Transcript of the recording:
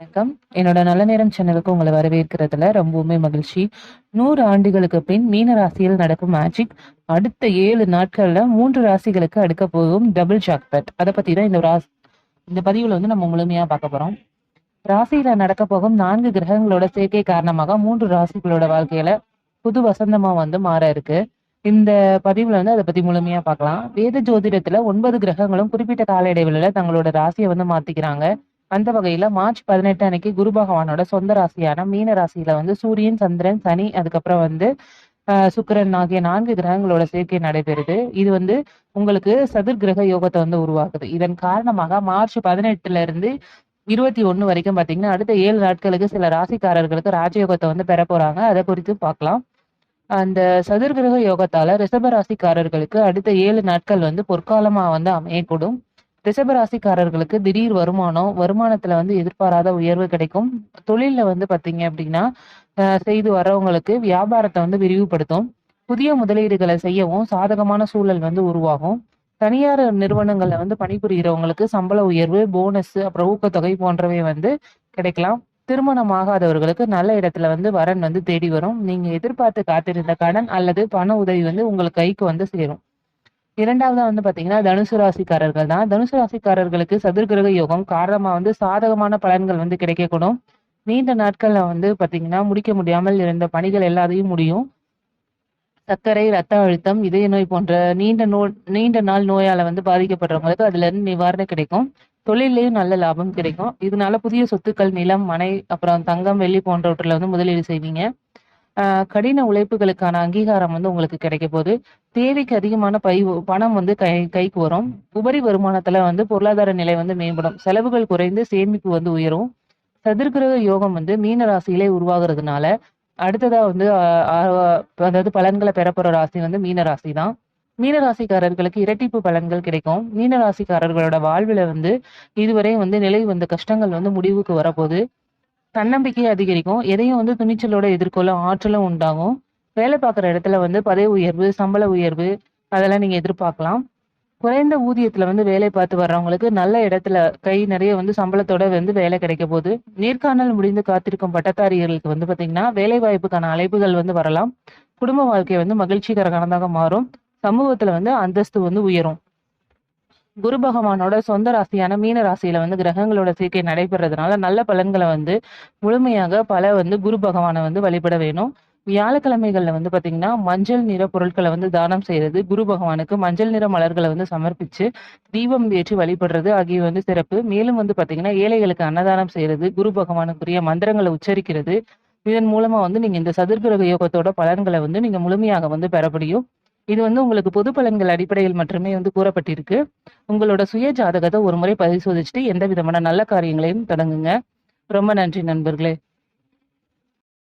வணக்கம். என்னோட நல்ல நேரம் சேனலுக்கு உங்களை வரவேற்கிறதுல ரொம்பவுமே மகிழ்ச்சி. 100 ஆண்டுகளுக்கு பின் மீன ராசியில் நடக்கும் மேஜிக். அடுத்த 7 நாட்கள்ல 3 ராசிகளுக்கு அடுக்க போகும் டபுள் ஜாக்பாட். அதை பத்தி தான் இந்த பதிவுல வந்து நம்ம முழுமையா பார்க்க போறோம். ராசியில நடக்க போகும் 4 கிரகங்களோட சேர்க்கை காரணமாக 3 ராசிகளோட வாழ்க்கையில புது வசந்தமா வந்து மாற இருக்கு. இந்த பதிவுல வந்து அதை பத்தி முழுமையா பார்க்கலாம். வேத ஜோதிடத்துல 9 கிரகங்களும் குறிப்பிட்ட கால இடைவெளியில தங்களோட ராசியை வந்து மாத்திக்கிறாங்க. அந்த வகையில மார்ச் 18 அன்னைக்கு குரு பகவானோட சொந்த ராசியான மீன ராசியில வந்து சூரியன், சந்திரன், சனி, அதுக்கப்புறம் வந்து சுக்கிரன் ஆகிய 4 கிரகங்களோட சேர்க்கை நடைபெறுது. இது வந்து உங்களுக்கு சதுர் கிரக யோகத்தை வந்து உருவாக்குது. இதன் காரணமாக மார்ச் 18ல இருந்து 21 வரைக்கும் பாத்தீங்கன்னா அடுத்த 7 நாட்களுக்கு சில ராசிக்காரர்களுக்கு ராஜயோகத்தை வந்து பெற போறாங்க. அதை குறித்து பார்க்கலாம். அந்த சதுர்கிரக யோகத்தால ரிஷப ராசிக்காரர்களுக்கு அடுத்த 7 நாட்கள் வந்து பொற்காலமா வந்து அமையக்கூடும். ரிஷப ராசிக்காரர்களுக்கு திடீர் வருமானத்துல வந்து எதிர்பாராத உயர்வு கிடைக்கும். தொழில்ல வந்து பாத்தீங்க அப்படின்னா செய்து வர்றவங்களுக்கு வியாபாரத்தை வந்து விரிவுபடுத்தும். புதிய முதலீடுகளை செய்யவும் சாதகமான சூழல் வந்து உருவாகும். தனியார் நிறுவனங்கள்ல வந்து பணிபுரிகிறவங்களுக்கு சம்பள உயர்வு, போனஸ், அப்புறம் ஊக்கத்தொகை போன்றவை வந்து கிடைக்கலாம். திருமணம் ஆகாதவர்களுக்கு நல்ல இடத்துல வந்து வரன் வந்து தேடி வரும். நீங்க எதிர்பார்த்து காத்திருந்த கடன் அல்லது பண உதவி வந்து உங்களுக்கு கைக்கு வந்து சேரும். இரண்டாவதா வந்து பாத்தீங்கன்னா தனுசு ராசிக்காரர்கள் தான். தனுசு ராசிக்காரர்களுக்கு சதுர்கிரக யோகம் காரணமா வந்து சாதகமான பலன்கள் வந்து கிடைக்கக்கூடும். நீண்ட நாட்கள்ல வந்து பாத்தீங்கன்னா முடிக்க முடியாமல் இருந்த பணிகள் எல்லாத்தையும் முடியும். சர்க்கரை, ரத்த அழுத்தம், இதய நோய் போன்ற நீண்ட நாள் நோயால வந்து பாதிக்கப்படுறவங்களுக்கு அதுல இருந்து நிவாரணம் கிடைக்கும். தொழிலையும் நல்ல லாபம் கிடைக்கும். இதனால புதிய சொத்துக்கள், நிலம், மனை, அப்புறம் தங்கம், வெள்ளி போன்றவற்றில் வந்து முதலீடு செய்வீங்க. கடின உழைப்புகளுக்கான அங்கீகாரம் வந்து உங்களுக்கு கிடைக்க போகுது. தேவைக்கு அதிகமான பணம் வந்து கைக்கு வரும். உபரி வருமானத்துல வந்து பொருளாதார நிலை வந்து மேம்படும். செலவுகள் குறைந்து சேமிப்பு வந்து உயரும். சதுர்கிரக யோகம் வந்து மீன ராசியிலே உருவாகிறதுனால அடுத்ததா வந்து அதாவது பலன்களை பெறப்போற ராசி வந்து மீன ராசி தான். மீன ராசிக்காரர்களுக்கு இரட்டிப்பு பலன்கள் கிடைக்கும். மீன ராசிக்காரர்களோட வாழ்வுல வந்து இதுவரை வந்து நிலை வந்த கஷ்டங்கள் வந்து முடிவுக்கு வரப்போகுது. தன்னம்பிக்கை அதிகரிக்கும். எதையும் வந்து துணிச்சலோட எதிர்கொள்ளும் ஆற்றலும் உண்டாகும். வேலை பார்க்குற இடத்துல வந்து பதவி உயர்வு, சம்பள உயர்வு அதெல்லாம் நீங்க எதிர்பார்க்கலாம். குறைந்த ஊதியத்துல வந்து வேலை பார்த்து வர்றவங்களுக்கு நல்ல இடத்துல கை நிறைய வந்து சம்பளத்தோட வந்து வேலை கிடைக்க போகுது. நேர்காணல் முடிந்து காத்திருக்கும் பட்டதாரிகளுக்கு வந்து பாத்தீங்கன்னா வேலை வாய்ப்புக்கான அழைப்புகள் வந்து வரலாம். குடும்ப வாழ்க்கை வந்து மகிழ்ச்சிகரமானதாக மாறும். சமூகத்துல வந்து அந்தஸ்து வந்து உயரும். குரு பகவானோட சொந்த ராசியான மீன ராசியில வந்து கிரகங்களோட சேர்க்கை நடைபெறதுனால நல்ல பலன்களை வந்து முழுமையாக வந்து குரு பகவானை வந்து வழிபட வேணும். வியாழக்கிழமைகள்ல வந்து பாத்தீங்கன்னா மஞ்சள் நிற பொருட்களை வந்து தானம் செய்யறது, குரு பகவானுக்கு மஞ்சள் நிற மலர்களை வந்து சமர்ப்பிச்சு தீபம் ஏற்றி வழிபடுறது ஆகிய வந்து சிறப்பு. மேலும் வந்து பாத்தீங்கன்னா ஏழைகளுக்கு அன்னதானம் செய்யறது, குரு பகவானுக்குரிய மந்திரங்களை உச்சரிக்கிறது, இதன் மூலமா வந்து நீங்க இந்த சதுர்கிரக யோகத்தோட பலன்களை வந்து நீங்க முழுமையாக வந்து பெற முடியும். இது வந்து உங்களுக்கு பொது பலன்கள் அடிப்படையில் மட்டுமே வந்து கூறப்பட்டிருக்கு. உங்களோட சுய ஜாதகத்தை ஒரு முறை பரிசோதிச்சுட்டு எந்த விதமான நல்ல காரியங்களையும் தொடங்குங்க. ரொம்ப நன்றி நண்பர்களே.